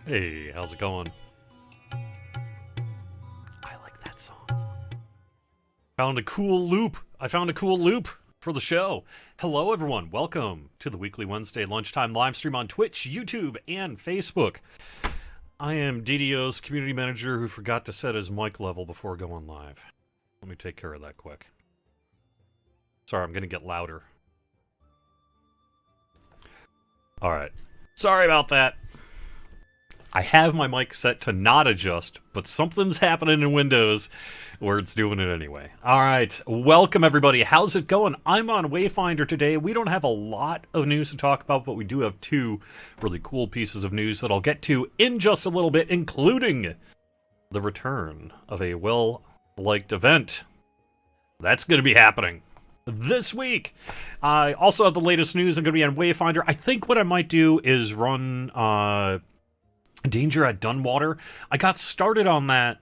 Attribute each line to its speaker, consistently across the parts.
Speaker 1: Hey, how's it going? I like that song. Found a cool loop. I found a cool loop for the show. Hello, everyone. Welcome to the weekly Wednesday lunchtime live stream on Twitch, YouTube, and Facebook. I am DDO's community manager who forgot to set his mic level before going live. Let me take care of that quick. Sorry, I'm going to get louder. All right. Sorry about that. I have my mic set to not adjust, but something's happening in Windows where it's doing it anyway. All right, welcome everybody. How's it going? I'm on Wayfinder today. We don't have a lot of news to talk about, but we do have two really cool pieces of news that I'll get to in just a little bit, including the return of a well-liked event. That's going to be happening this week. I also have the latest news. I'm going to be on Wayfinder. I think what I might do is run Danger at Dunwater. I got started on that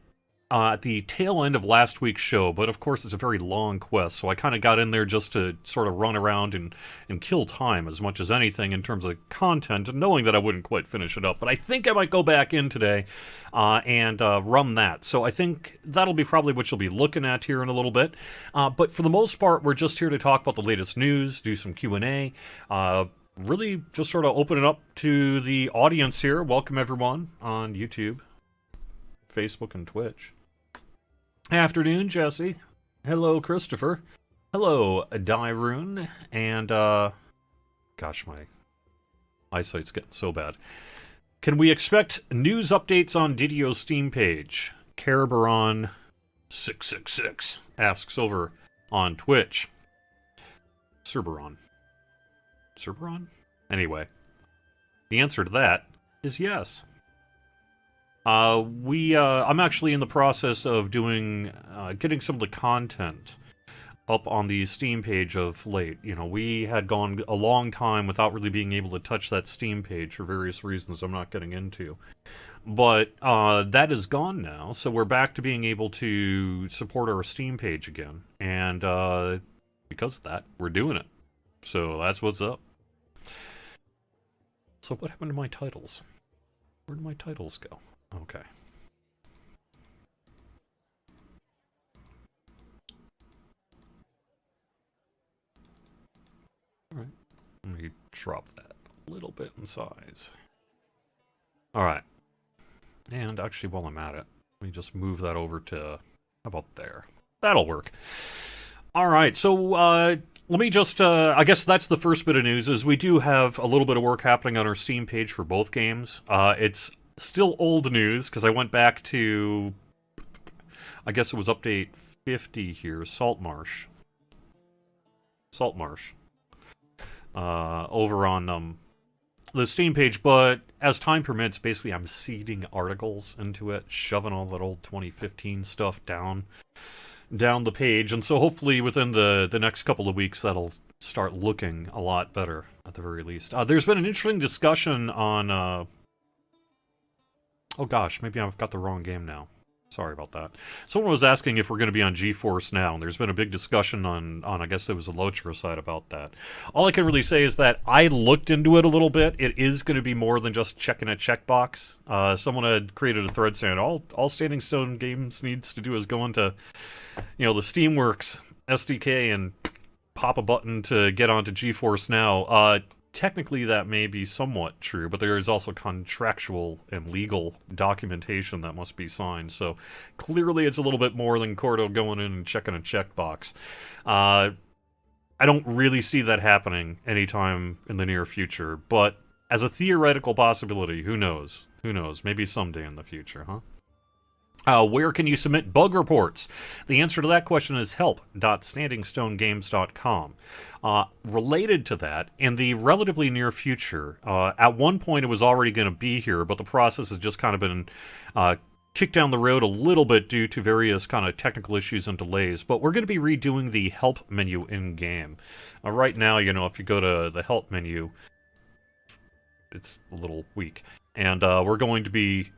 Speaker 1: at the tail end of last week's show, but of course it's a very long quest, so I kind of got in there just to sort of run around and kill time as much as anything in terms of content, and knowing that I wouldn't quite finish it up. But I think I might go back in today and run that. So I think that'll be probably what you'll be looking at here in a little bit. But for the most part, we're just here to talk about the latest news, do some Q&A, really just sort of open it up to the audience here. Welcome everyone on YouTube, Facebook, and Twitch. Afternoon, Jesse. Hello, Christopher. Hello, Dyrune. And, gosh, my eyesight's getting so bad. Can we expect news updates on Didio's Steam page? Carabaron666 asks over on Twitch. Cerberon. Anyway, the answer to that is yes. I'm actually in the process of getting some of the content up on the Steam page of late. You know, we had gone a long time without really being able to touch that Steam page for various reasons I'm not getting into. But that is gone now, so we're back to being able to support our Steam page again. And because of that, we're doing it. So that's what's up. So what happened to my titles? Where did my titles go? Okay. Alright. Let me drop that a little bit in size. Alright. And actually, while I'm at it, let me just move that over to, how about there? That'll work. Alright, so, let me just, I guess that's the first bit of news, is we do have a little bit of work happening on our Steam page for both games. It's still old news, because I went back to, I guess it was update 50 here, Saltmarsh, over on the Steam page, but as time permits, basically I'm seeding articles into it, shoving all that old 2015 stuff down the page, and so hopefully within the next couple of weeks that'll start looking a lot better, at the very least. There's been an interesting discussion on, oh gosh, maybe I've got the wrong game now. Sorry about that. Someone was asking if we're going to be on GeForce Now, and there's been a big discussion on I guess it was the Lotra side about that. All I can really say is that I looked into it a little bit. It is going to be more than just checking a checkbox. Someone had created a thread saying all Standing Stone Games needs to do is go into, you know, the Steamworks SDK and pop a button to get onto GeForce Now. Technically, that may be somewhat true, but there is also contractual and legal documentation that must be signed, so clearly it's a little bit more than Cordo going in and checking a checkbox. I don't really see that happening anytime in the near future, but as a theoretical possibility, who knows? Who knows? Maybe someday in the future, huh? Where can you submit bug reports? The answer to that question is help.standingstonegames.com. Related to that, in the relatively near future, at one point it was already going to be here, but the process has just kind of been kicked down the road a little bit due to various kind of technical issues and delays, but we're going to be redoing the help menu in-game. Right now, you know, if you go to the help menu, it's a little weak, and we're going to be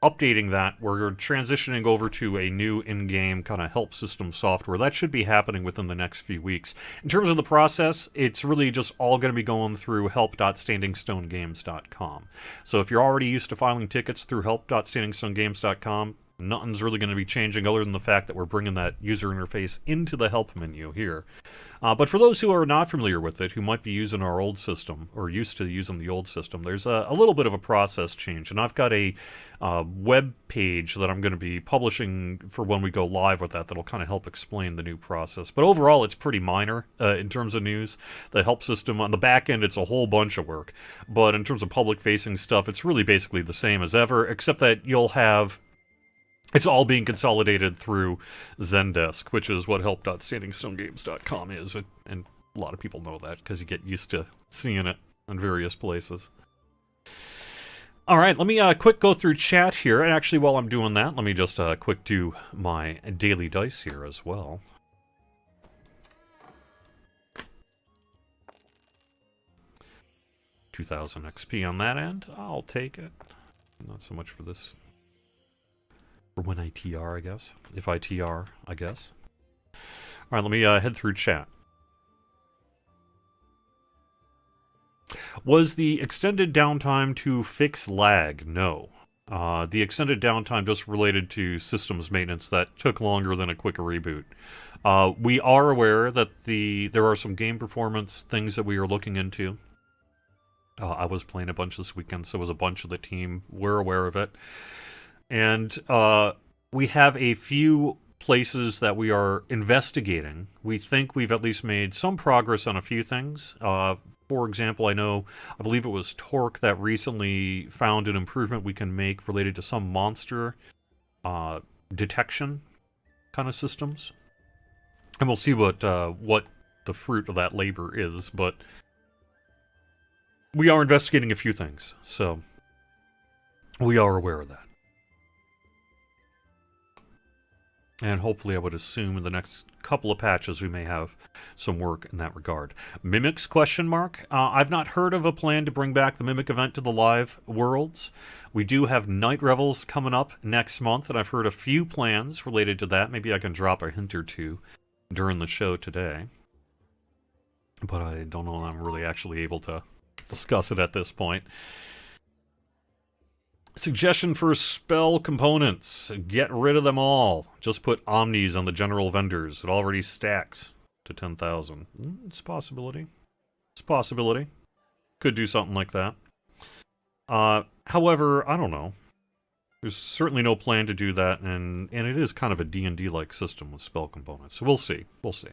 Speaker 1: updating that. We're transitioning over to a new in-game kind of help system software. That should be happening within the next few weeks. In terms of the process, it's really just all going to be going through help.standingstonegames.com. So if you're already used to filing tickets through help.standingstonegames.com, nothing's really going to be changing other than the fact that we're bringing that user interface into the help menu here. But for those who are not familiar with it, who might be using our old system, or used to using the old system, there's a little bit of a process change. And I've got a web page that I'm going to be publishing for when we go live with that'll kind of help explain the new process. But overall, it's pretty minor in terms of news. The help system, on the back end, it's a whole bunch of work. But in terms of public-facing stuff, it's really basically the same as ever, except that you'll have... It's all being consolidated through Zendesk, which is what help.standingstonegames.com is. And a lot of people know that because you get used to seeing it in various places. All right, let me quick go through chat here. And actually, while I'm doing that, let me just quick do my daily dice here as well. $2,000 XP on that end. I'll take it. Not so much for this. For when I TR, I guess. If I TR, I guess. Alright, let me head through chat. Was the extended downtime to fix lag? No. The extended downtime just related to systems maintenance that took longer than a quick reboot. We are aware that there are some game performance things that we are looking into. I was playing a bunch this weekend, so was a bunch of the team. We're aware of it. And we have a few places that we are investigating. We think we've at least made some progress on a few things. For example, I believe it was Torque that recently found an improvement we can make related to some monster detection kind of systems. And we'll see what the fruit of that labor is, but we are investigating a few things, so we are aware of that. And hopefully I would assume in the next couple of patches we may have some work in that regard. Mimics, question mark? I've not heard of a plan to bring back the Mimic event to the live worlds. We do have Night Revels coming up next month, and I've heard a few plans related to that. Maybe I can drop a hint or two during the show today. But I don't know if I'm really actually able to discuss it at this point. Suggestion for spell components. Get rid of them all. Just put omnis on the general vendors. It already stacks to 10,000. It's a possibility. It's a possibility. Could do something like that. However, I don't know. There's certainly no plan to do that, and it is kind of a D&D-like system with spell components. So we'll see. We'll see.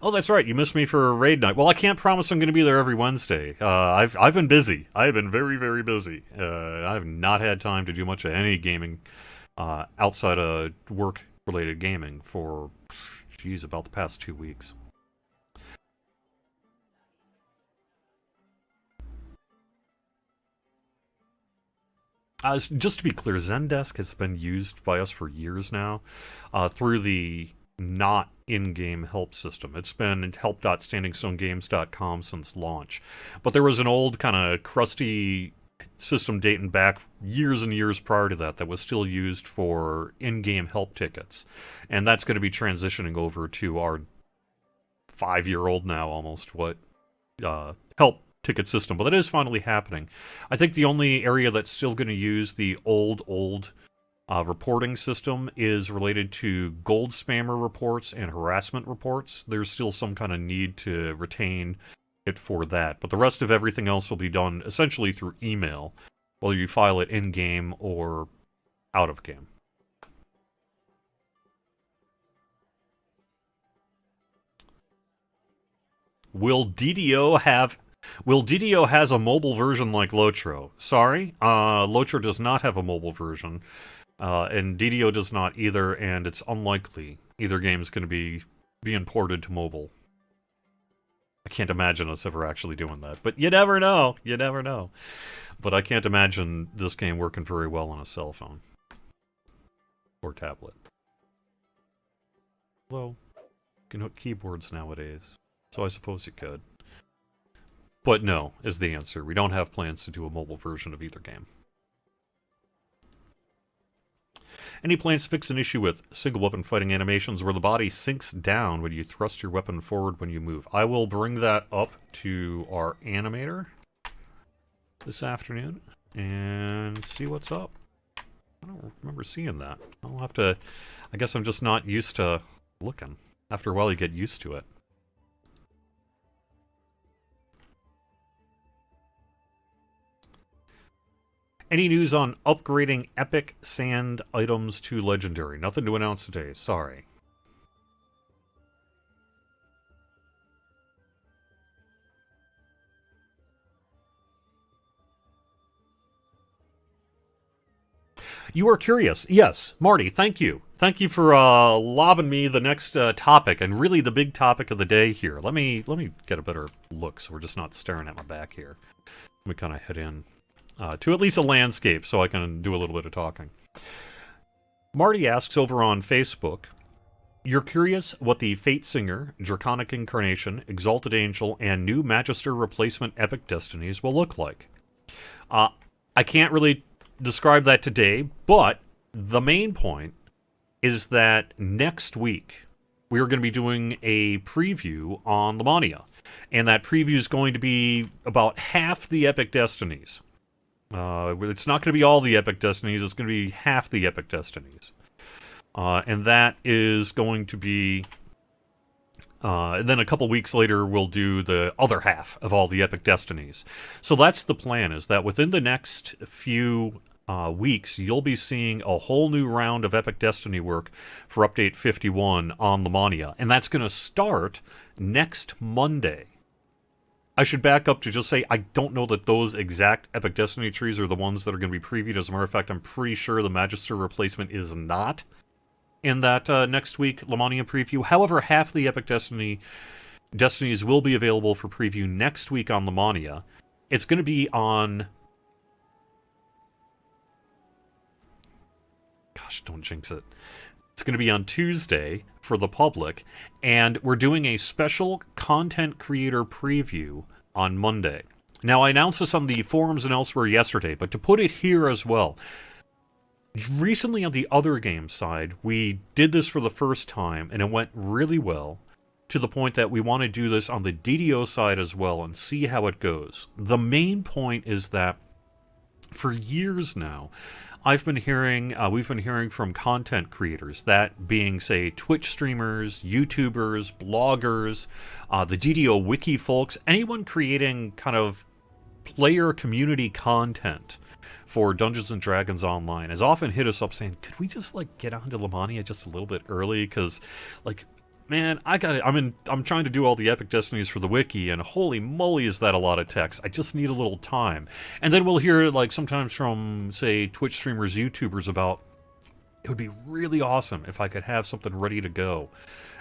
Speaker 1: Oh, that's right. You missed me for a raid night. Well, I can't promise I'm going to be there every Wednesday. I've been busy. I have been very, very busy. I've not had time to do much of any gaming outside of work-related gaming for, geez, about the past 2 weeks. Just to be clear, Zendesk has been used by us for years now through the not in-game help system. It's been help.standingstonegames.com since launch. But there was an old kind of crusty system dating back years and years prior to that was still used for in-game help tickets. And that's going to be transitioning over to our 5-year-old now almost help ticket system. But that is finally happening. I think the only area that's still going to use the old reporting system is related to gold spammer reports and harassment reports. There's still some kind of need to retain it for that, but the rest of everything else will be done essentially through email, whether you file it in-game or out-of-game. Will DDO has a mobile version like Lotro? Sorry, Lotro does not have a mobile version. And DDO does not either, and it's unlikely either game is going to be being ported to mobile. I can't imagine us ever actually doing that, but you never know. You never know. But I can't imagine this game working very well on a cell phone or tablet. Hello. can hook keyboards nowadays. So I suppose you could. But no, is the answer. We don't have plans to do a mobile version of either game. Any plans to fix an issue with single weapon fighting animations where the body sinks down when you thrust your weapon forward when you move? I will bring that up to our animator this afternoon and see what's up. I don't remember seeing that. I'll have to... I guess I'm just not used to looking. After a while you get used to it. Any news on upgrading epic sand items to legendary? Nothing to announce today, sorry. You are curious. Yes, Marty, thank you. Thank you for lobbing me the next topic, and really the big topic of the day here. Let me get a better look so we're just not staring at my back here. Let me kind of head in to at least a landscape so I can do a little bit of talking. Marty asks over on Facebook, you're curious what the Fate Singer, Draconic Incarnation, Exalted Angel, and new Magister replacement Epic Destinies will look like. I can't really describe that today, but the main point is that next week we are going to be doing a preview on Lamania, and that preview is going to be about half the Epic Destinies. It's not going to be all the Epic Destinies, it's going to be half the Epic Destinies. And that is going to be... and then a couple weeks later, we'll do the other half of all the Epic Destinies. So that's the plan, is that within the next few weeks, you'll be seeing a whole new round of Epic Destiny work for Update 51 on Lamania. And that's going to start next Monday. I should back up to just say I don't know that those exact Epic Destiny trees are the ones that are going to be previewed. As a matter of fact, I'm pretty sure the Magister replacement is not in that next week Lamania preview. However, half the Epic Destinies will be available for preview next week on Lamania. It's going to be on... Gosh, don't jinx it. It's going to be on Tuesday for the public, and we're doing a special content creator preview on Monday. Now, I announced this on the forums and elsewhere yesterday, but to put it here as well, recently on the other game side, we did this for the first time, and it went really well, to the point that we want to do this on the DDO side as well and see how it goes. The main point is that for years now, we've been hearing from content creators, that being, say, Twitch streamers, YouTubers, bloggers, the DDO wiki folks, anyone creating kind of player community content for Dungeons & Dragons Online has often hit us up saying, could we just, like, get onto Lamania just a little bit early? Because, like, man, I'm trying to do all the Epic Destinies for the wiki, and holy moly is that a lot of text. I just need a little time. And then we'll hear, like, sometimes from, say, Twitch streamers, YouTubers about, it would be really awesome if I could have something ready to go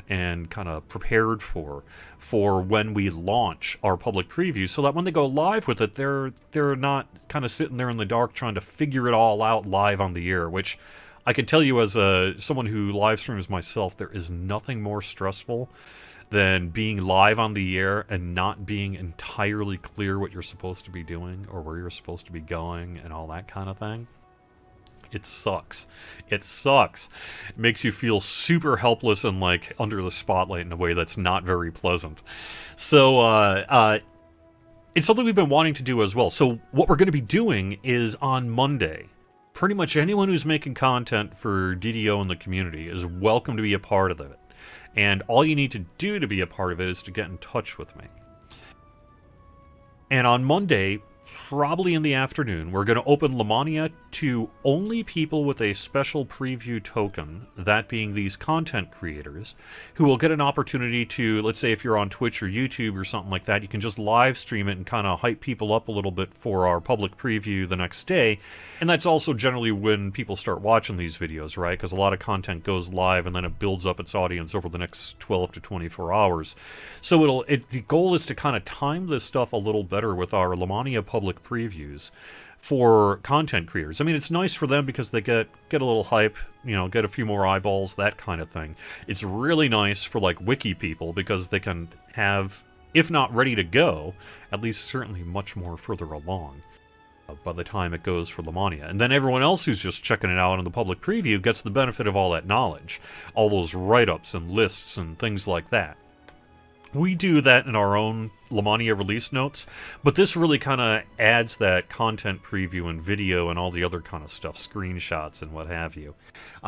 Speaker 1: and kind of prepared for when we launch our public preview, so that when they go live with it, they're not kind of sitting there in the dark trying to figure it all out live on the air, which I can tell you as someone who live streams myself, there is nothing more stressful than being live on the air and not being entirely clear what you're supposed to be doing or where you're supposed to be going and all that kind of thing. It sucks. It sucks. It makes you feel super helpless and like under the spotlight in a way that's not very pleasant. So it's something we've been wanting to do as well. So what we're going to be doing is on Monday, pretty much anyone who's making content for DDO in the community is welcome to be a part of it. And all you need to do to be a part of it is to get in touch with me. And on Monday, probably in the afternoon, we're going to open Lamania to only people with a special preview token, that being these content creators, who will get an opportunity to, let's say if you're on Twitch or YouTube or something like that, you can just live stream it and kind of hype people up a little bit for our public preview the next day. And that's also generally when people start watching these videos, right? Because a lot of content goes live and then it builds up its audience over the next 12 to 24 hours. So the goal is to kind of time this stuff a little better with our Lamania public previews for content creators. I mean, it's nice for them because they get a little hype, you know, get a few more eyeballs, that kind of thing. It's really nice for, like, wiki people because they can have, if not ready to go, at least certainly much more further along by the time it goes for Lamania. And then everyone else who's just checking it out in the public preview gets the benefit of all that knowledge, all those write-ups and lists and things like that. We do that in our own Lamania release notes, but this really kind of adds that content preview and video and all the other kind of stuff, screenshots and what have you.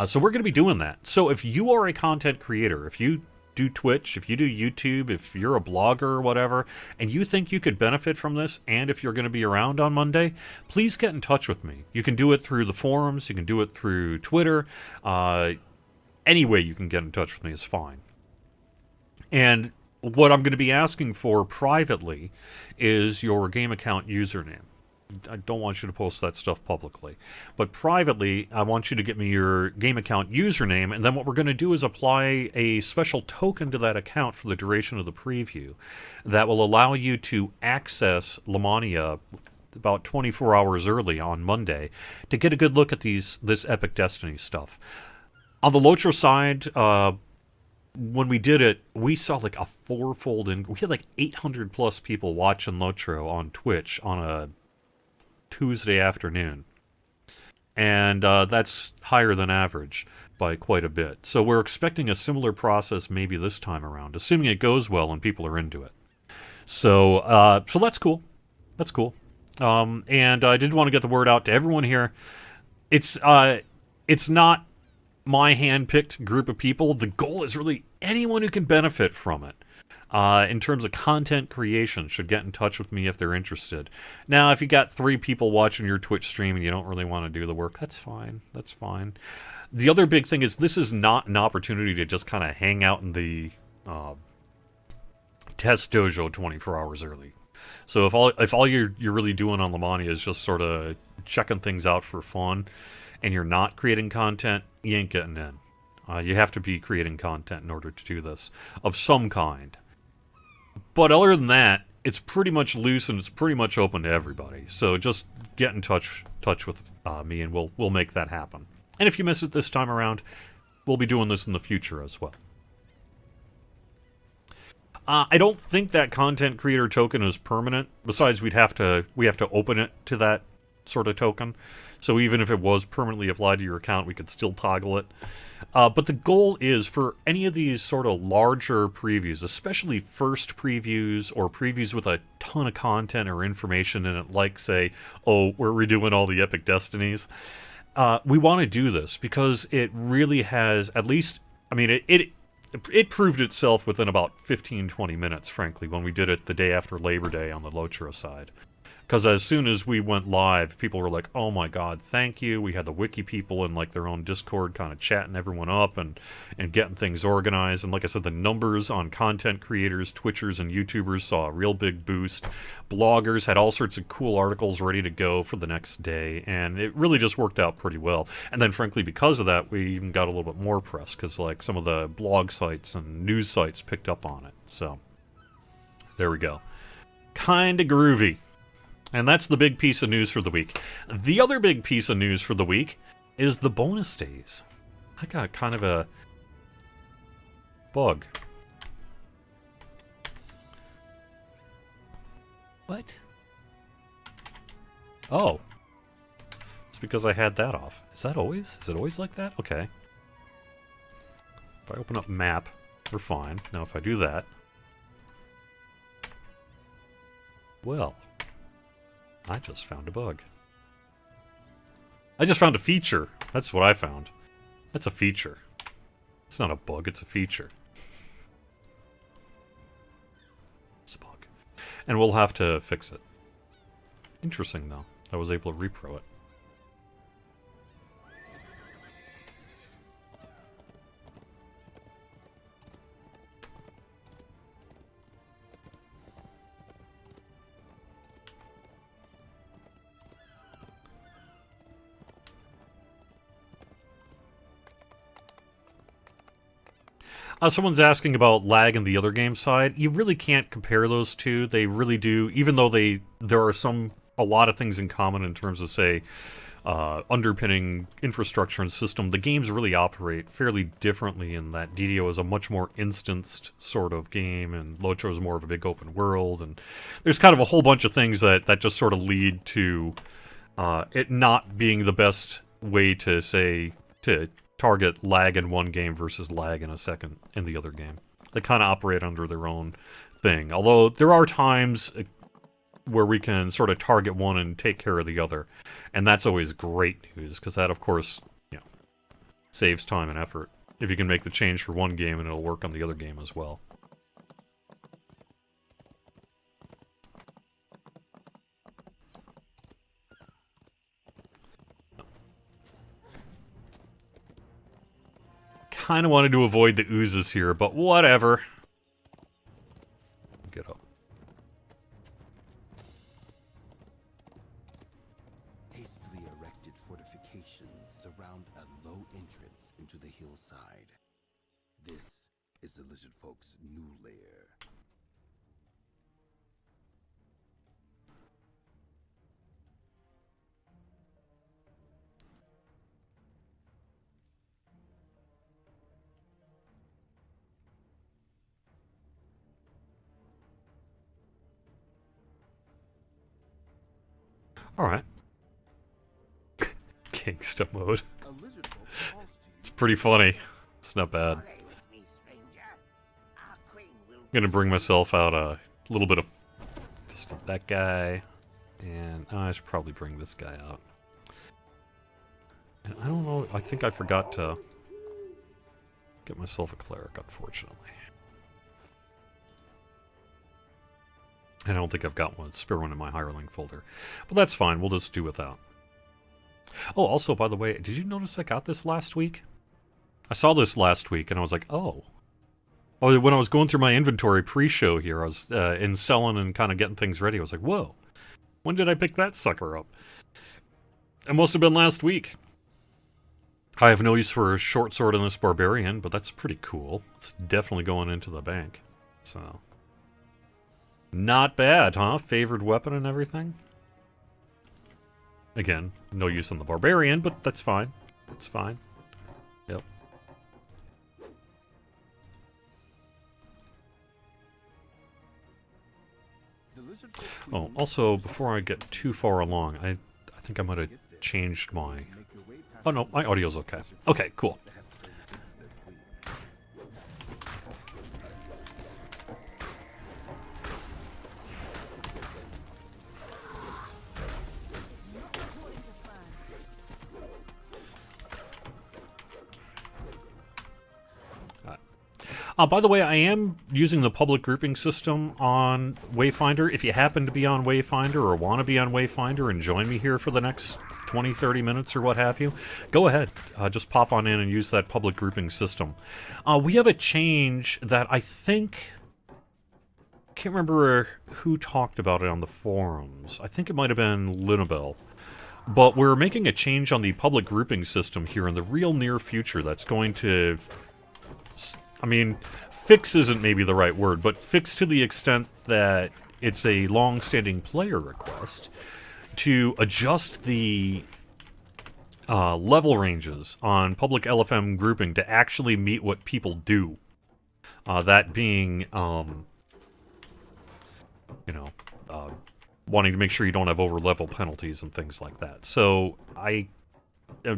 Speaker 1: So we're going to be doing that. So if you are a content creator, if you do Twitch, if you do YouTube, if you're a blogger or whatever, and you think you could benefit from this, and if you're going to be around on Monday, please get in touch with me. You can do it through the forums, you can do it through Twitter, any way you can get in touch with me is fine. And what I'm going to be asking for privately is your game account username. I don't want you to post that stuff publicly. But privately, I want you to get me your game account username, and then what we're going to do is apply a special token to that account for the duration of the preview that will allow you to access Lamania about 24 hours early on Monday to get a good look at this Epic Destiny stuff. On the Lotro side, when we did it, we saw like a fourfold, and we had like 800 plus people watching Lotro on Twitch on a Tuesday afternoon. And that's higher than average by quite a bit. So we're expecting a similar process maybe this time around, assuming it goes well and people are into it. So so that's cool. That's cool. And I did want to get the word out to everyone here. It's not my hand-picked group of people. The goal is really anyone who can benefit from it. In terms of content creation, should get in touch with me if they're interested. Now, if you got 3 people watching your Twitch stream and you don't really want to do the work, that's fine. That's fine. The other big thing is this is not an opportunity to just kind of hang out in the test dojo 24 hours early. So if all you're really doing on Lamania is just sort of checking things out for fun, and you're not creating content, you ain't getting in. You have to be creating content in order to do this, of some kind. But other than that, it's pretty much loose and it's pretty much open to everybody. So just get in touch with me, and we'll make that happen. And if you miss it this time around, we'll be doing this in the future as well. I don't think that content creator token is permanent. Besides, we have to open it to that sort of token. So even if it was permanently applied to your account, we could still toggle it. But the goal is for any of these sort of larger previews, especially first previews or previews with a ton of content or information in it, like, say, oh, we're redoing all the Epic Destinies. We want to do this because it really has, at least, I mean, it proved itself within about 15-20 minutes, frankly, when we did it the day after Labor Day on the Lotro side. Because as soon as we went live, people were like, oh my god, thank you. We had the wiki people in like their own Discord kind of chatting everyone up and getting things organized. And like I said, the numbers on content creators, Twitchers, and YouTubers saw a real big boost. Bloggers had all sorts of cool articles ready to go for the next day. And it really just worked out pretty well. And then frankly, because of that, we even got a little bit more press. Because like some of the blog sites and news sites picked up on it. So there we go. Kinda groovy. And that's the big piece of news for the week. The other big piece of news for the week is the bonus days. I got kind of a bug. What? Oh. It's because I had that off. Is that always? Is it always like that? Okay. If I open up map, we're fine. Now if I do that... Well... I just found a bug. I just found a feature. That's what I found. That's a feature. It's not a bug, it's a feature. It's a bug. And we'll have to fix it. Interesting, though. I was able to repro it. Someone's asking about lag in the other game side. You really can't compare those two. They really do, even though there are some a lot of things in common in terms of, say, underpinning infrastructure and system. The games really operate fairly differently in that DDO is a much more instanced sort of game, and Locho is more of a big open world, and there's kind of a whole bunch of things that just sort of lead to it not being the best way to, say, to target lag in one game versus lag in the other game. They kind of operate under their own thing. Although there are times where we can sort of target one and take care of the other. And that's always great news, because that, of course, saves time and effort. If you can make the change for one game and it'll work on the other game as well. Kind of wanted to avoid the oozes here, but whatever. Get up.
Speaker 2: Hastily erected fortifications surround a low entrance into the hillside. This is the lizard folk's new lair.
Speaker 1: Alright. Gangsta mode. It's pretty funny. It's not bad. I'm gonna bring myself out a little bit of just that guy. And I should probably bring this guy out. And I don't know, I think I forgot to get myself a cleric, unfortunately. And I don't think I've got one, spare one in my hireling folder. But that's fine, we'll just do without. Oh, also, by the way, did you notice I got this last week? I saw this last week, and I was like, oh. Oh, when I was going through my inventory pre-show here, I was in selling and kind of getting things ready. I was like, whoa. When did I pick that sucker up? It must have been last week. I have no use for a short sword in this barbarian, but that's pretty cool. It's definitely going into the bank. So... not bad, huh? Favored weapon and everything. Again, no use on the barbarian, but that's fine. It's fine. Yep. Oh, also, before I get too far along, I think I might have changed my... oh no, my audio's okay. Okay, cool. By the way, I am using the public grouping system on Wayfinder. If you happen to be on Wayfinder or want to be on Wayfinder and join me here for the next 20, 30 minutes or what have you, go ahead. Just pop on in and use that public grouping system. We have a change that I think... can't remember who talked about it on the forums. I think it might have been Linabel. But we're making a change on the public grouping system here in the real near future that's going to... I mean, fix isn't maybe the right word, but fix to the extent that it's a long-standing player request to adjust the level ranges on public LFM grouping to actually meet what people do. That being, wanting to make sure you don't have over-level penalties and things like that. So, I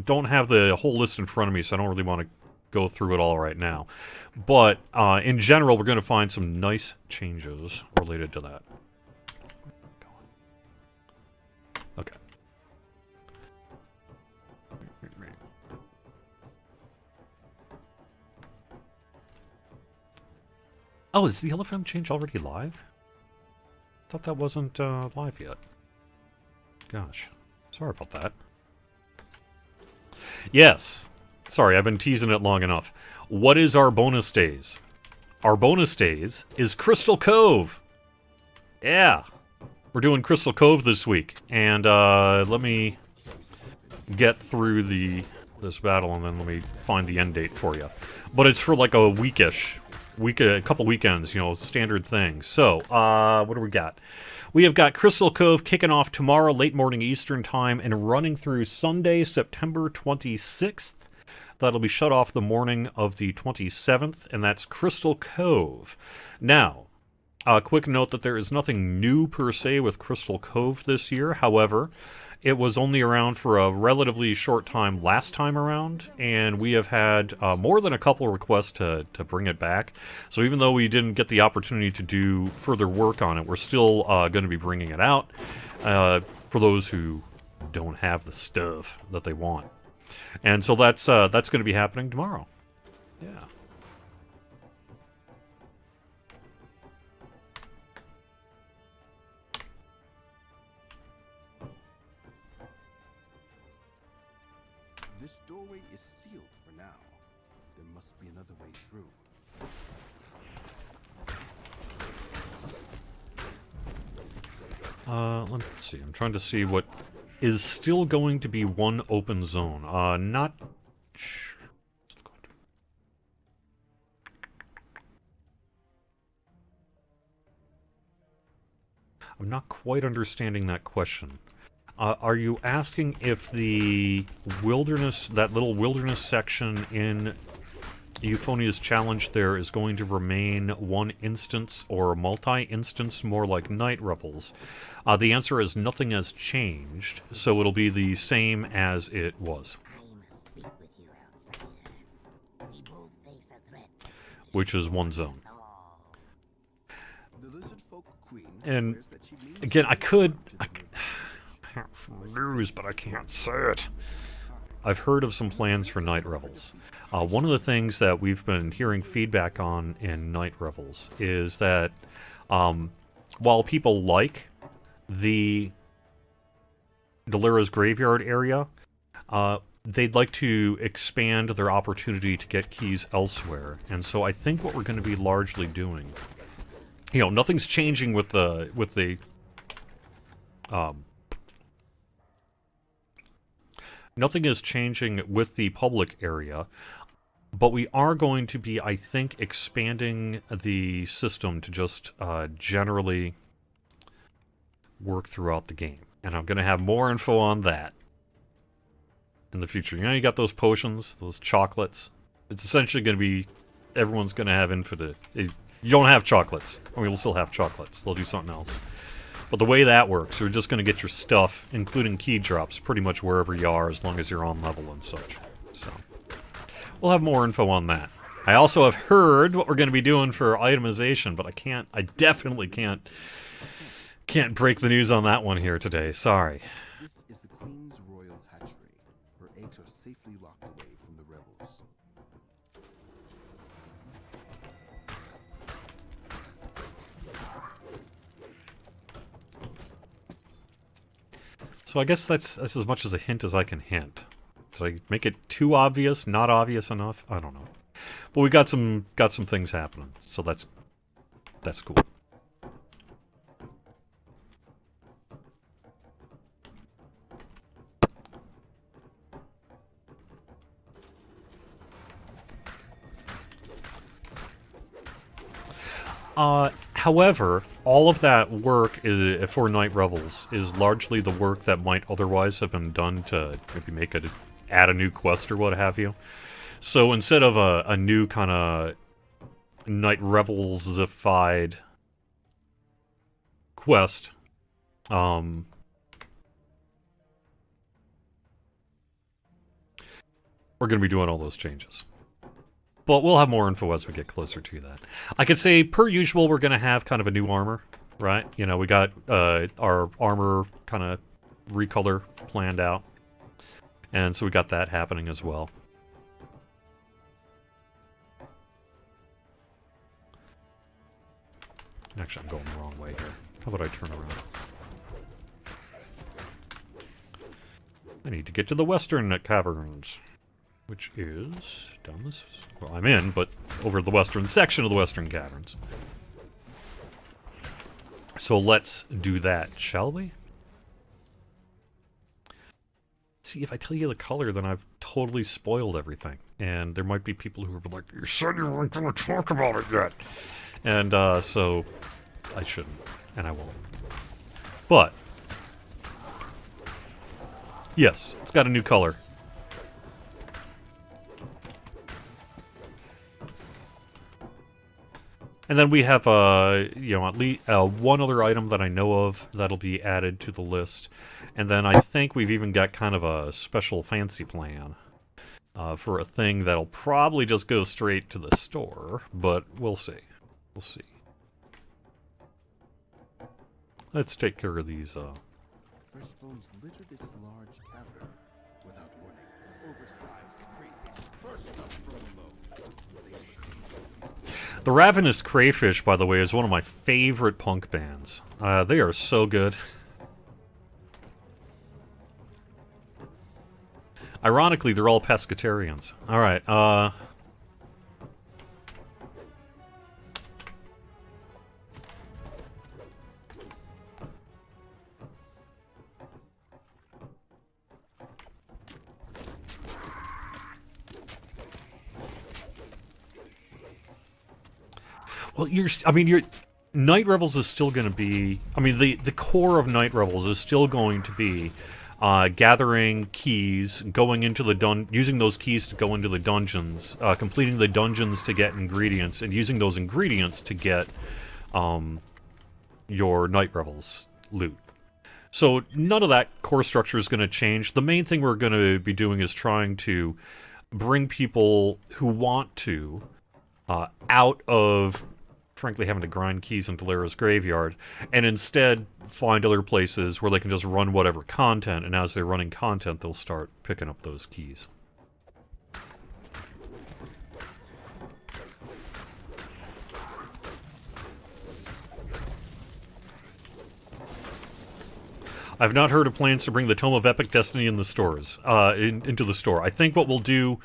Speaker 1: don't have the whole list in front of me, so I don't really want to go through it all right now. But, in general, we're going to find some nice changes related to that. Okay. Oh, is the LFM change already live? I thought that wasn't live yet. Gosh. Sorry about that. Yes. Sorry, I've been teasing it long enough. What is our bonus days? Our bonus days is Crystal Cove. Yeah. We're doing Crystal Cove this week. And let me get through this battle and then let me find the end date for you. But it's for like a a couple weekends, standard thing. So, what do we got? We have got Crystal Cove kicking off tomorrow, late morning Eastern Time, and running through Sunday, September 26th. That'll be shut off the morning of the 27th, and that's Crystal Cove. Now, a quick note that there is nothing new per se with Crystal Cove this year. However, it was only around for a relatively short time last time around, and we have had more than a couple requests to bring it back. So even though we didn't get the opportunity to do further work on it, we're still going to be bringing it out for those who don't have the stuff that they want. And so that's going to be happening tomorrow. Yeah.
Speaker 2: This doorway is sealed for now. There must be another way through.
Speaker 1: Let's see. I'm trying to see what is still going to be one open zone. Not sure. I'm not quite understanding that question. Are you asking if the wilderness, that little wilderness section in Euphonia's challenge there is going to remain one instance or multi-instance, more like Night Revels? The answer is nothing has changed, so it'll be the same as it was.
Speaker 3: I must speak with you, outsider. We both face a threat.
Speaker 1: Which is one zone.
Speaker 2: The lizard folk queen
Speaker 1: And
Speaker 2: swears that she means
Speaker 1: again, I have news, but I can't say it. I've heard of some plans for Night Revels. One of the things that we've been hearing feedback on in Night Revels is that while people like the Delira's Graveyard area, they'd like to expand their opportunity to get keys elsewhere. And so I think what we're going to be largely doing, you know, nothing's changing with the nothing is changing with the public area, but we are going to be, I think, expanding the system to just generally work throughout the game. And I'm going to have more info on that in the future. You know, you got those potions, those chocolates. It's essentially going to be, everyone's going to have infinite. You don't have chocolates. I mean, we'll still have chocolates. They'll do something else. But the way that works, you're just going to get your stuff, including key drops, pretty much wherever you are, as long as you're on level and such. So, we'll have more info on that. I also have heard what we're going to be doing for itemization, but I definitely can't break the news on that one here today. Sorry.
Speaker 2: this is the queen's royal hatchery. Her eggs are safely locked away from the rebels.
Speaker 1: So I guess that's as much as a hint as I can hint. Did I make it too obvious? Not obvious enough? I don't know. But we got some things happening, so that's cool. However, all of that work for Night Revels is largely the work that might otherwise have been done to maybe add a new quest or what have you. So instead of a new kind of Night Revels-ified quest, we're going to be doing all those changes. But we'll have more info as we get closer to that. I could say, per usual, we're going to have kind of a new armor, right? You know, we got our armor kind of recolor planned out. And so we got that happening as well. Actually, I'm going the wrong way here. How about I turn around? I need to get to the Western Caverns, which is down this... Well, I'm in, but over the western section of the Western Caverns. So let's do that, shall we? See, if I tell you the color, then I've totally spoiled everything. And there might be people who are like, you said you weren't going to talk about it yet. And so I shouldn't, and I won't. But yes, it's got a new color. And then we have, you know, at least one other item that I know of that'll be added to the list. And then I think we've even got kind of a special fancy plan for a thing that'll probably just go straight to the store, but we'll see. We'll see. Let's take care of these.
Speaker 2: Fresh bones litter this large cavern. Without warning, oversized crayfish burst up from below.
Speaker 1: The Ravenous Crayfish, by the way, is one of my favorite punk bands. They are so good. Ironically, they're all pescatarians. Alright, well, Night Revels is still going to be... I mean, the core of Night Revels is still going to be gathering keys, going into the using those keys to go into the dungeons, completing the dungeons to get ingredients, and using those ingredients to get your Night Revels loot. So none of that core structure is going to change. The main thing we're going to be doing is trying to bring people who want to out of, frankly, having to grind keys into Lara's graveyard, and instead find other places where they can just run whatever content, and as they're running content, they'll start picking up those keys. I've not heard of plans to bring the Tome of Epic Destiny in the stores, into the store. I think what we'll do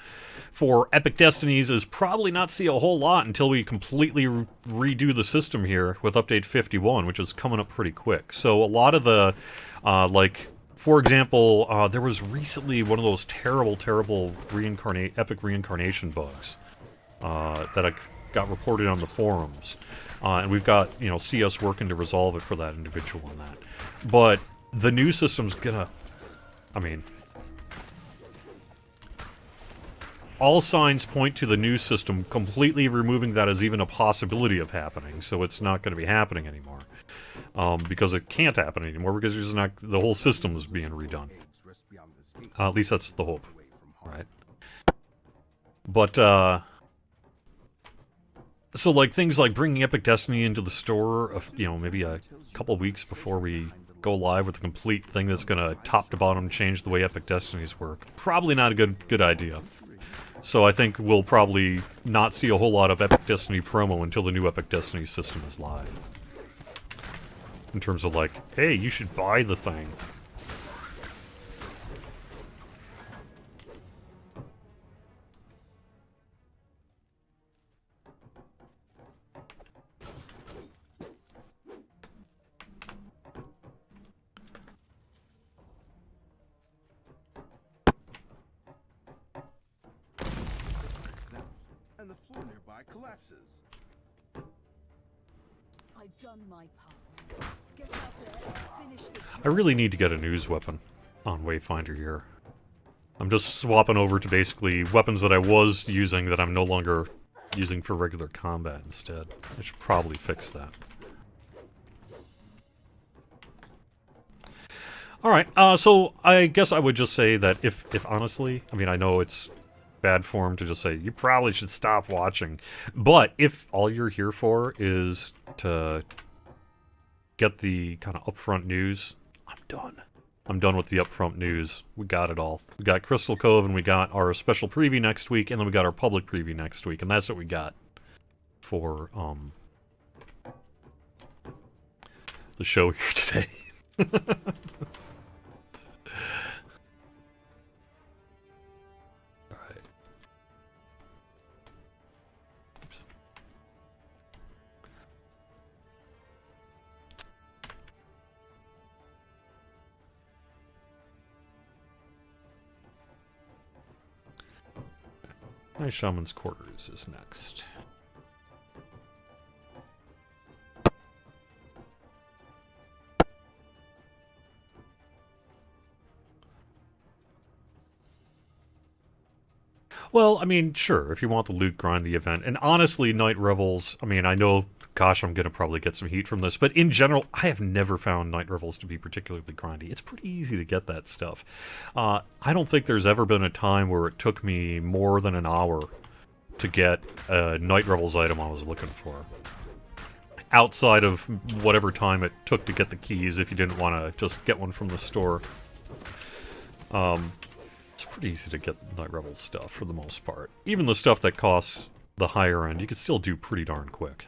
Speaker 1: for Epic Destinies is probably not see a whole lot until we completely redo the system here with Update 51, which is coming up pretty quick. So a lot of the, like, for example, there was recently one of those terrible Epic Reincarnation bugs that I got reported on the forums. And we've got, you know, CS working to resolve it for that individual and that. But the new system's gonna... I mean... all signs point to the new system completely removing that as even a possibility of happening, so it's not going to be happening anymore. Because it can't happen anymore, because there's not, the whole system is being redone. At least that's the hope. Right. But, so, like, things like bringing Epic Destiny into the store, you know, maybe a couple weeks before we go live with a complete thing that's going to top to bottom change the way Epic Destinies work. Probably not a good idea. So I think we'll probably not see a whole lot of Epic Destiny promo until the new Epic Destiny system is live. In terms of like, hey, you should buy the thing.
Speaker 2: And the floor nearby collapses.
Speaker 4: I've done my part. Get out there, finish the
Speaker 1: I really need to get a news weapon on Wayfinder here. I'm just swapping over to basically weapons that I was using that I'm no longer using for regular combat instead. I should probably fix that. Alright, so I guess I would just say that if honestly, I mean, I know it's bad form to just say, you probably should stop watching, but if all you're here for is to get the kind of upfront news, I'm done. I'm done with the upfront news. We got it all. We got Crystal Cove, and we got our special preview next week, and then we got our public preview next week, and that's what we got for, the show here today. Alright. Oops. My Shaman's Quarters is next. Well, I mean, sure, if you want the loot grind the event. And honestly, Night Revels, I mean, I know, gosh, I'm going to probably get some heat from this, but in general, I have never found Night Revels to be particularly grindy. It's pretty easy to get that stuff. I don't think there's ever been a time where it took me more than an hour to get a Night Revels item I was looking for. Outside of whatever time it took to get the keys if you didn't want to just get one from the store. It's pretty easy to get Night Revels stuff for the most part. Even the stuff that costs the higher end, you can still do pretty darn quick.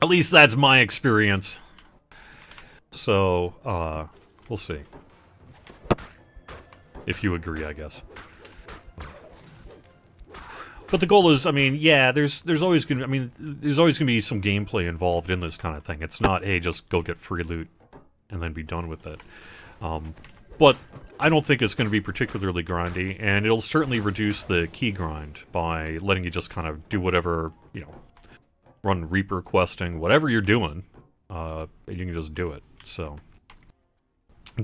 Speaker 1: At least that's my experience. So, we'll see. If you agree, I guess. But the goal is, I mean, yeah, there's always gonna, I mean, there's always gonna be some gameplay involved in this kind of thing. It's not, hey, just go get free loot and then be done with it. But I don't think it's going to be particularly grindy, and it'll certainly reduce the key grind by letting you just kind of do whatever, you know, run Reaper questing, whatever you're doing, you can just do it. So,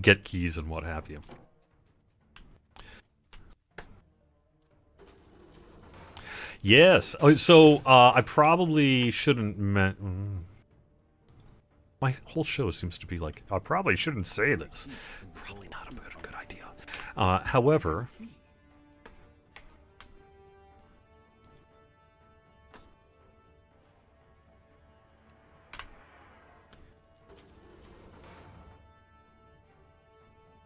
Speaker 1: get keys and what have you. Yes, so I probably shouldn't my whole show seems to be like, I probably shouldn't say this. Probably not a good idea. However...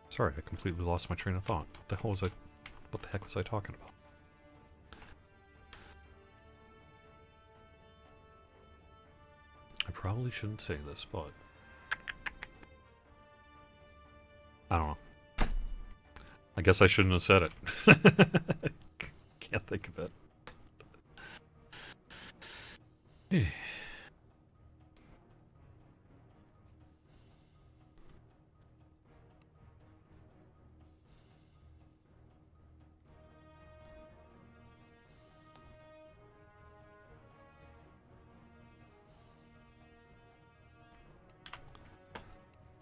Speaker 1: Sorry, I completely lost my train of thought. What the heck was I talking about? I probably shouldn't say this, but... I don't know. I guess I shouldn't have said it. Can't think of it.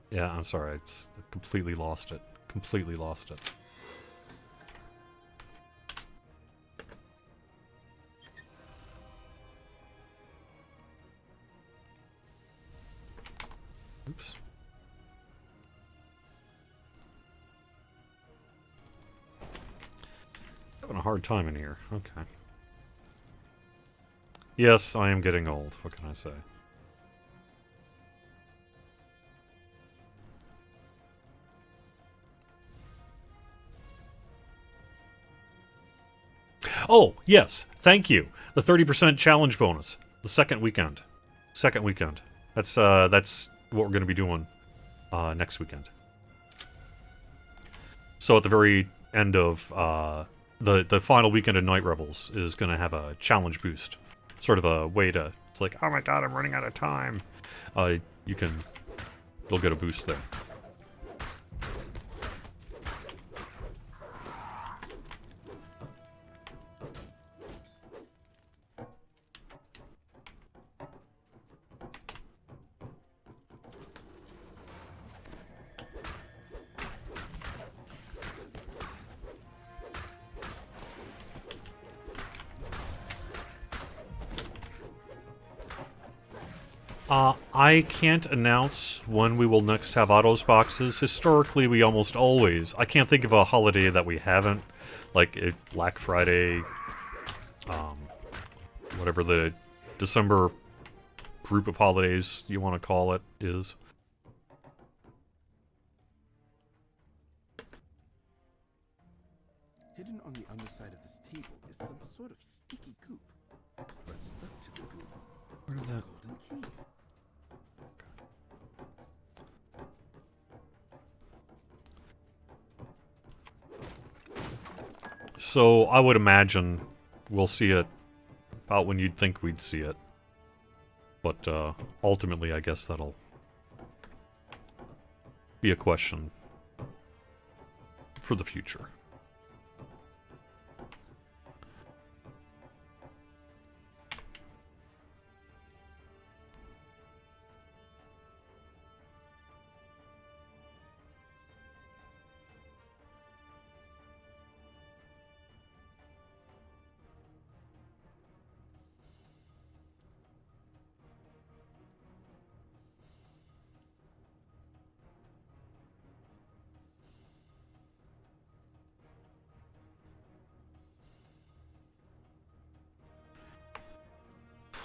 Speaker 1: Yeah, I'm sorry. I just completely lost it. Completely lost it. Oops. Having a hard time in here. Okay. Yes, I am getting old. What can I say? Oh, yes. Thank you. The 30% challenge bonus. The second weekend. Second weekend. That's what we're going to be doing next weekend. So at the very end of the final weekend of Night Revels is going to have a challenge boost. Sort of a way to... It's like, oh my god, I'm running out of time. You'll get a boost there. I can't announce when we will next have Autos boxes. Historically, we almost always... I can't think of a holiday that we haven't. Like, Black Friday... whatever the December group of holidays you want to call it is.
Speaker 2: Hidden on the underside of this table is some sort of sticky goop. But stuck to the goop,
Speaker 1: Where did that...
Speaker 2: golden key.
Speaker 1: So, I would imagine we'll see it about when you'd think we'd see it. But, ultimately, I guess that'll be a question for the future.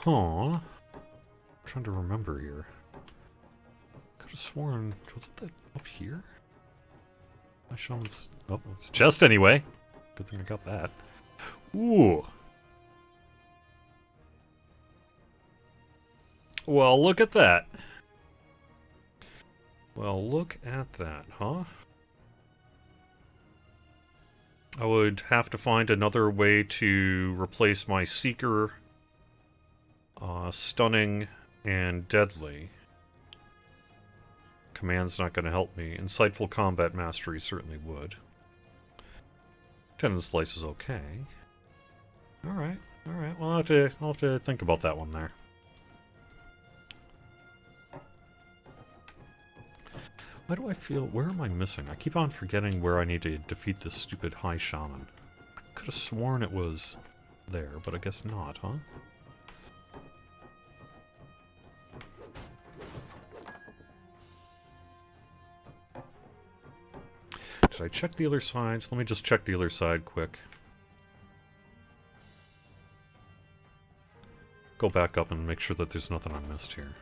Speaker 1: Huh. I'm trying to remember here. Could have sworn... Was it that up here? My shaman's... Oh, it's a chest anyway. Good thing I got that. Ooh. Well, look at that. Well, look at that, huh? I would have to find another way to replace my Seeker, Stunning, and Deadly. Command's not going to help me. Insightful Combat Mastery certainly would. Tendon Slice is okay. Alright, alright. Well, I'll have to think about that one there. Why do I feel... Where am I missing? I keep on forgetting where I need to defeat this stupid High Shaman. I could have sworn it was there, but I guess not, huh? Did I check the other side? Let me just check the other side quick. Go back up and make sure that there's nothing I missed here.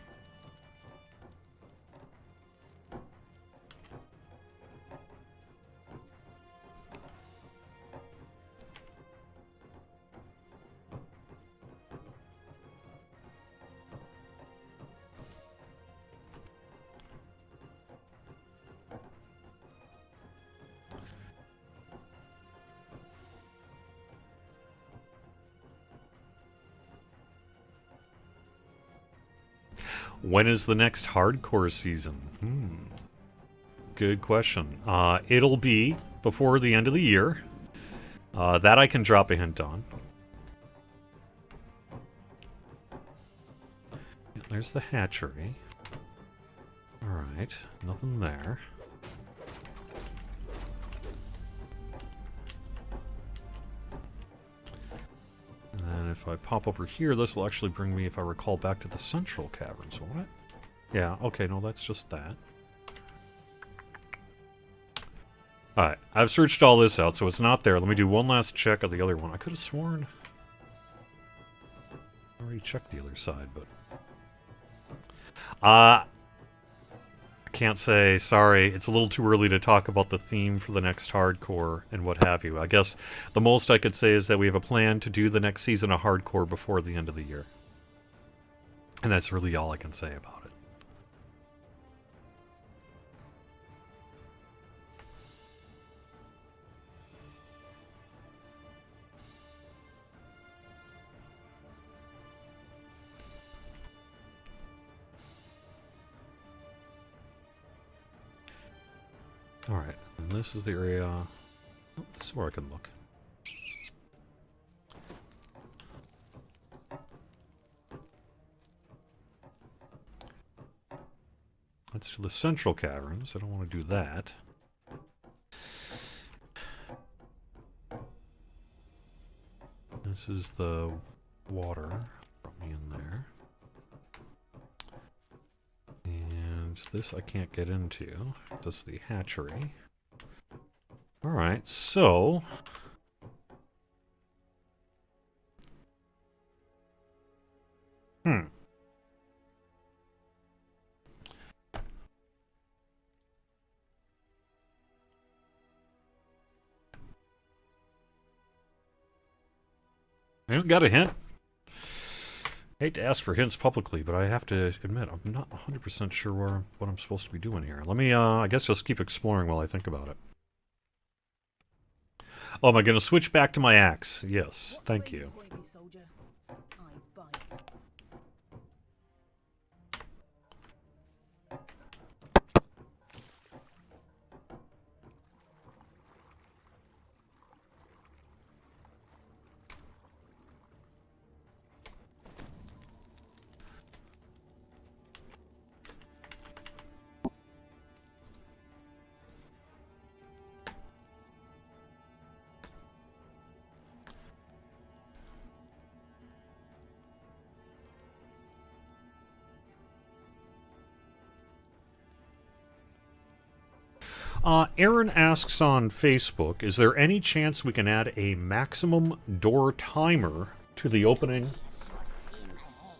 Speaker 1: When is the next hardcore season? Good question. It'll be before the end of the year. That I can drop a hint on. There's the hatchery. Alright, nothing there. And then if I pop over here, this will actually bring me, if I recall, back to the central caverns, won't it? Yeah, okay, no, that's just that. Alright, I've searched all this out, so it's not there. Let me do one last check of the other one. I could have sworn I already checked the other side, but... I can't say, sorry. It's a little too early to talk about the theme for the next hardcore and what have you. I guess the most I could say is that we have a plan to do the next season of hardcore before the end of the year. And that's really all I can say about it. Alright, and this is the area... Oh, this is where I can look. That's to the central caverns. I don't want to do that. This is the water. Brought me in there. And this I can't get into. This is the hatchery. Alright, so... I don't got a hint. I hate to ask for hints publicly, but I have to admit, I'm not 100% sure what I'm supposed to be doing here. Let me, I guess just keep exploring while I think about it. Oh, am I going to switch back to my axe? Yes, thank you. Aaron asks on Facebook, is there any chance we can add a maximum door timer to the opening?
Speaker 3: What's in my head?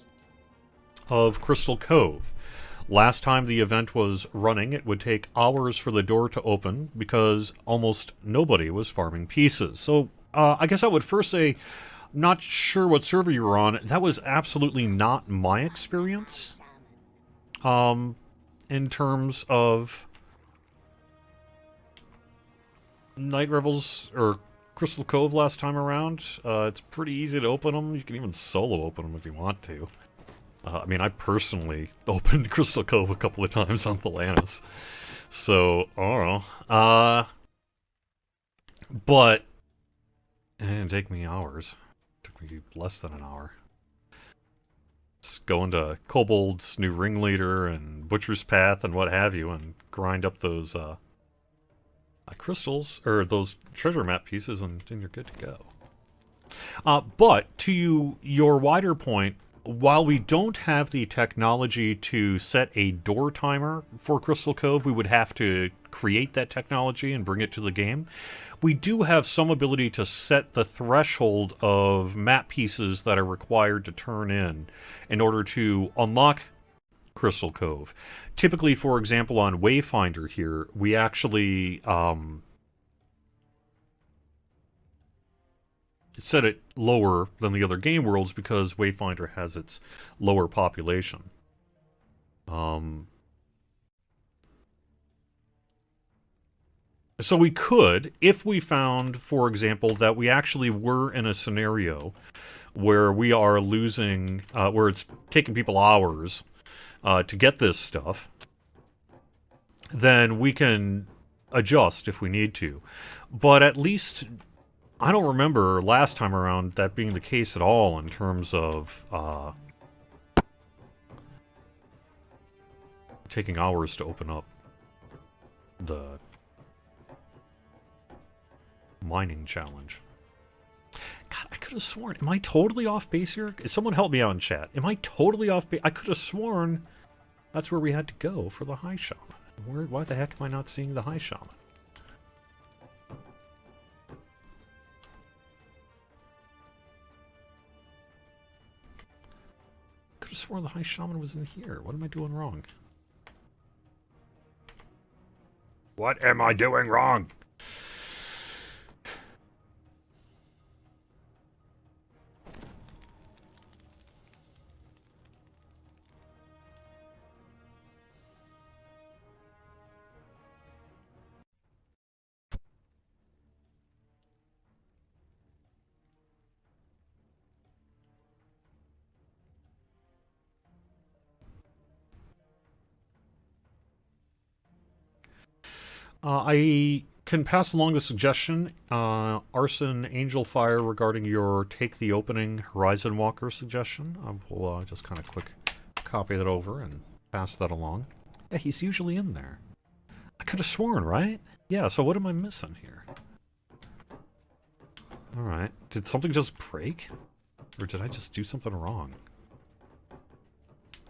Speaker 1: of Crystal Cove. Last time the event was running, it would take hours for the door to open because almost nobody was farming pieces. So I guess I would first say, not sure what server you were on. That was absolutely not my experience. In terms of Night Revels or Crystal Cove last time around, it's pretty easy to open them. You can even solo open them if you want to. I mean, I personally opened Crystal Cove a couple of times on Thelanis. So, I don't know. But it didn't take me hours. It took me less than an hour. Just go into Kobold's new ringleader and Butcher's Path and what have you, and grind up those crystals, or those treasure map pieces, and then you're good to go. But to your wider point, while we don't have the technology to set a door timer for Crystal Cove, we would have to create that technology and bring it to the game. We do have some ability to set the threshold of map pieces that are required to turn in order to unlock Crystal Cove. Typically, for example, on Wayfinder here, we actually set it lower than the other game worlds because Wayfinder has its lower population. So we could, if we found, for example, that we actually were in a scenario where we are losing, where it's taking people hours to get this stuff, then we can adjust if we need to. But at least, I don't remember last time around that being the case at all in terms of taking hours to open up the mining challenge. God, I could have sworn. Am I totally off base here? Someone help me out in chat. Am I totally off base? I could have sworn that's where we had to go for the High Shaman. Why the heck am I not seeing the High Shaman? Could have sworn the High Shaman was in here. What am I doing wrong? What am I doing wrong? I can pass along the suggestion, Arson Angel Fire, regarding your Take the Opening Horizon Walker suggestion. I will just kind of quick copy that over and pass that along. Yeah, he's usually in there. I could have sworn, right? Yeah, so what am I missing here? Alright, did something just break? Or did I just do something wrong?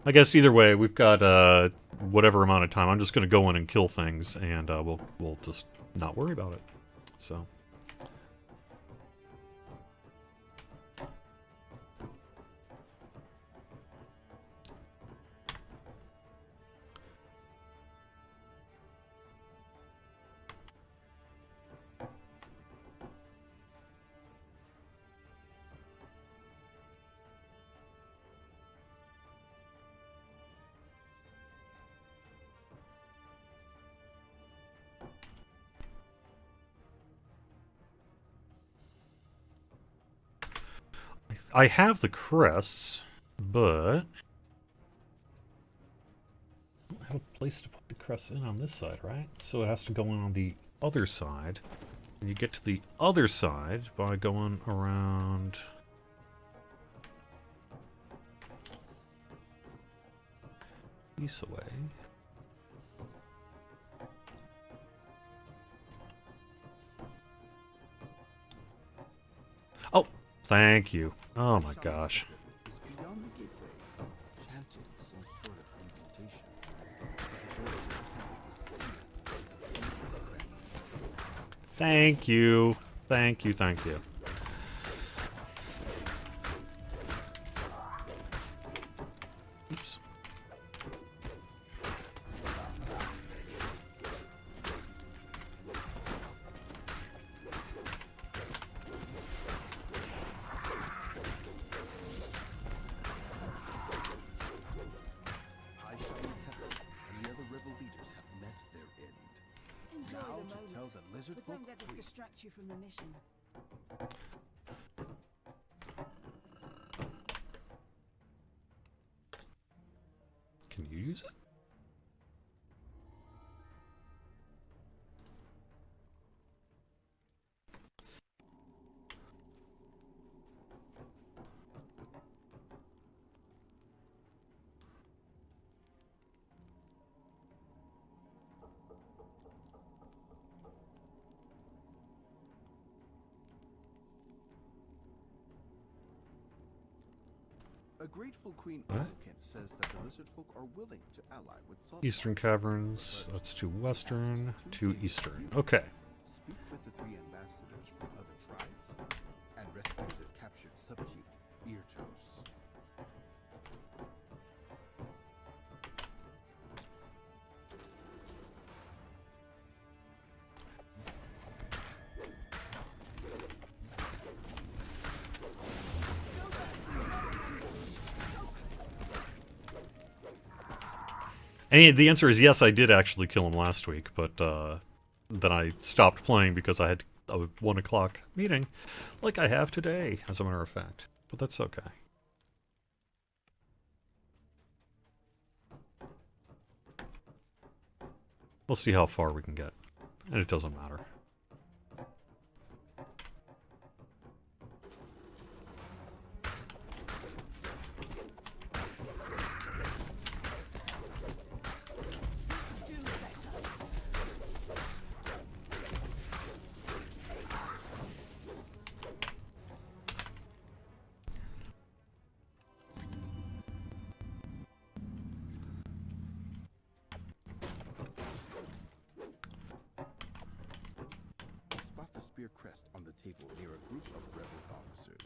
Speaker 1: I guess either way, we've got whatever amount of time. I'm just going to go in and kill things, and we'll just not worry about it. So. I have the crests, but I don't have a place to put the crests in on this side, right? So it has to go in on the other side. And you get to the other side by going around this way. Oh, thank you. Oh my gosh. Thank you. Thank you, thank you. Oops.
Speaker 2: the lizard
Speaker 4: but
Speaker 2: folk
Speaker 4: don't let this
Speaker 2: free.
Speaker 4: distract you from the mission.
Speaker 1: Can you use it?
Speaker 2: A grateful Queen
Speaker 1: What?
Speaker 2: Othokent says that the lizard folk are willing to ally with Salt
Speaker 1: Eastern
Speaker 2: Marsh.
Speaker 1: Caverns. That's to western, to eastern. Okay.
Speaker 2: Speak with the 3 ambassadors from other tribes and rescue the captured subchief, Eartos.
Speaker 1: And the answer is yes, I did actually kill him last week, but then I stopped playing because I had a 1 o'clock meeting, like I have today, as a matter of fact. But that's okay. We'll see how far we can get. And it doesn't matter.
Speaker 2: Spot the spear crest on the table near a group of rebel officers.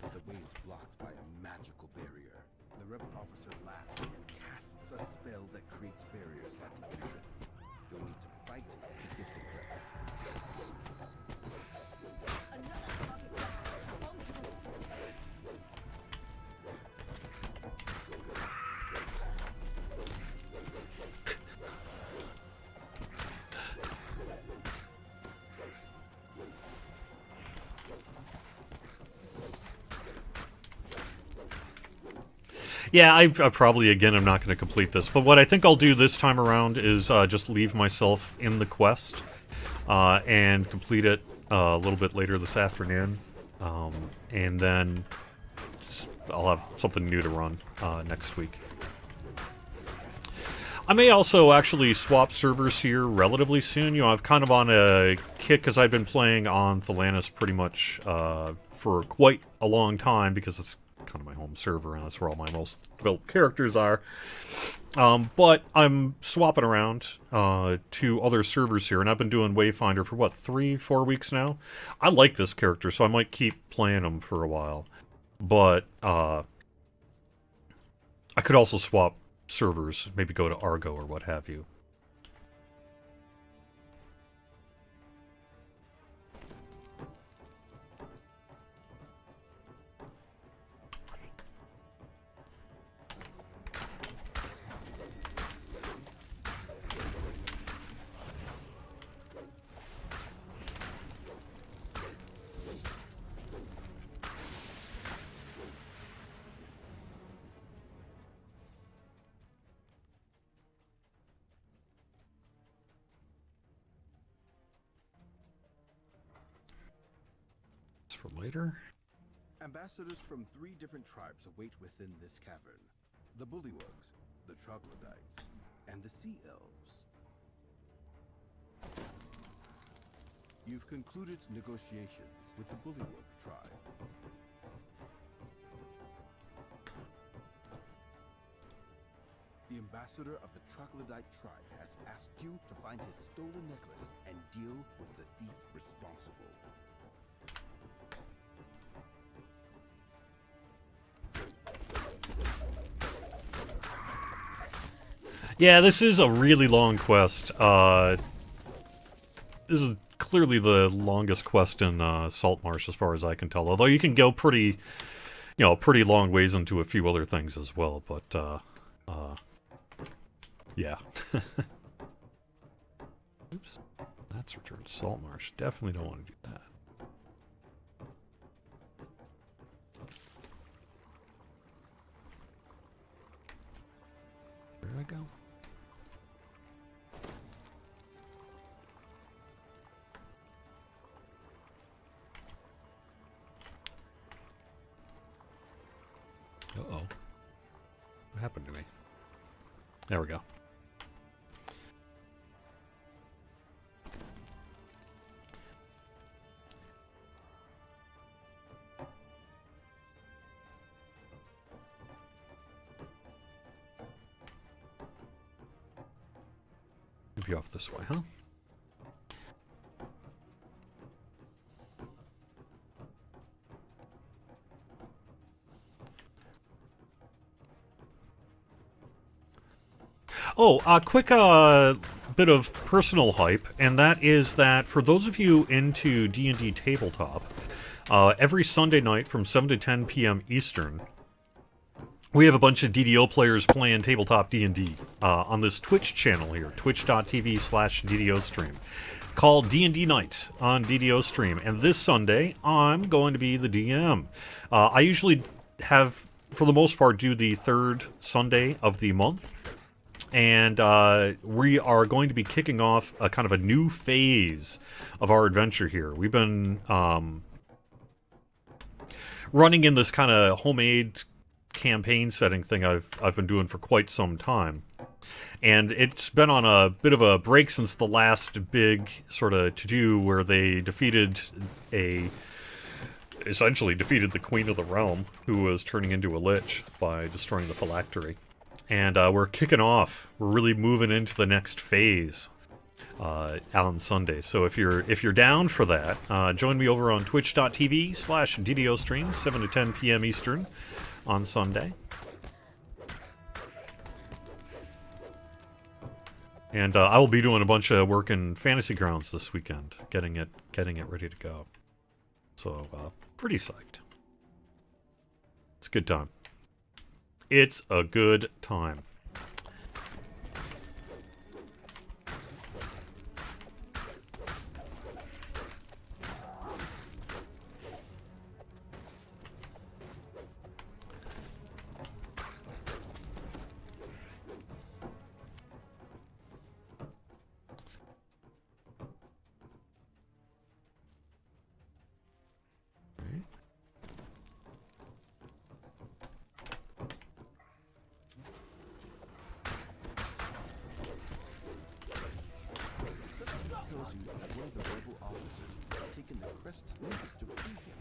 Speaker 2: The way is blocked by a magical barrier. The rebel officer laughs and casts a spell that creates barriers at the entrance. You'll need to fight to get the crest.
Speaker 1: Yeah, I probably, again, am not going to complete this. But what I think I'll do this time around is just leave myself in the quest and complete it a little bit later this afternoon. And then I'll have something new to run next week. I may also actually swap servers here relatively soon. You know, I've kind of on a kick because I've been playing on Thelanis pretty much for quite a long time because it's kind of my home server and that's where all my most developed characters are. But I'm swapping around to other servers here, and I've been doing Wayfinder for, what, 3-4 weeks now? I like this character, so I might keep playing him for a while. But I could also swap servers, maybe go to Argo or what have you. For later.
Speaker 2: Ambassadors from 3 different tribes await within this cavern. The Bullywugs, the Troglodytes, and the Sea Elves. You've concluded negotiations with the Bullywug tribe. The ambassador of the Troglodyte tribe has asked you to find his stolen necklace and deal with the thief responsible.
Speaker 1: Yeah, this is a really long quest. This is clearly the longest quest in Salt Marsh, as far as I can tell. Although you can go pretty long ways into a few other things as well. But yeah. Oops, that That's returned to Salt Marsh. Definitely don't want to do that. Where did I go? Uh-oh. What happened to me? There we go. Move you off this way, huh? Oh, a quick bit of personal hype, and that is that for those of you into D&D Tabletop, every Sunday night from 7 to 10 p.m. Eastern, we have a bunch of DDO players playing tabletop D&D on this Twitch channel here, twitch.tv/DDO stream, called D&D Night on DDO stream. And this Sunday, I'm going to be the DM. I usually have, for the most part, do the third Sunday of the month. And we are going to be kicking off a kind of a new phase of our adventure here. We've been running in this kind of homemade campaign setting thing I've been doing for quite some time, and it's been on a bit of a break since the last big sort of to-do where they essentially defeated the Queen of the Realm, who was turning into a lich by destroying the phylactery. And we're kicking off. We're really moving into the next phase on Sunday. So if you're down for that, join me over on twitch.tv/DDO stream, 7 to 10 p.m. Eastern on Sunday. And I will be doing a bunch of work in Fantasy Grounds this weekend, getting it ready to go. So pretty psyched. It's a good time. It's a good time.
Speaker 2: Tells you that one of the rebel officers has taken the crest needed to free him.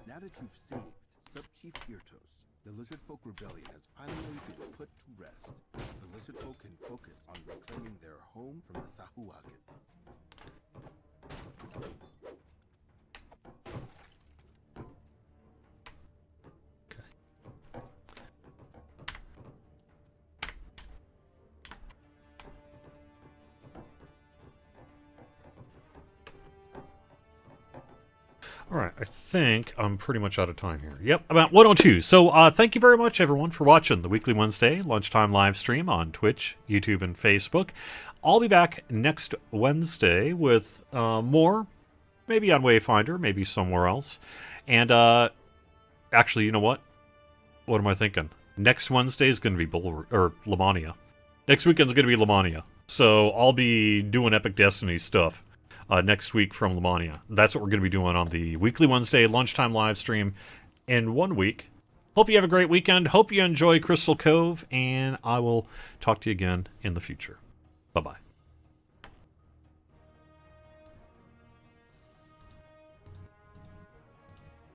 Speaker 2: Now that you've saved Sub-Chief Irtos, the Lizard Folk Rebellion has finally been put to rest. The Lizard Folk can focus on reclaiming their home from the Sahuagin.
Speaker 1: Alright, I think I'm pretty much out of time here. Yep, about 1:02. So thank you very much, everyone, for watching the weekly Wednesday lunchtime live stream on Twitch, YouTube, and Facebook. I'll be back next Wednesday with more, maybe on Wayfinder, maybe somewhere else. And actually, you know what? What am I thinking? Next Wednesday is going to be Lamania. Next weekend's going to be Lamania. So I'll be doing Epic Destiny stuff next week from Lamania. That's what we're going to be doing on the weekly Wednesday lunchtime live stream in 1 week. Hope you have a great weekend. Hope you enjoy Crystal Cove, and I will talk to you again in the future. Bye-bye.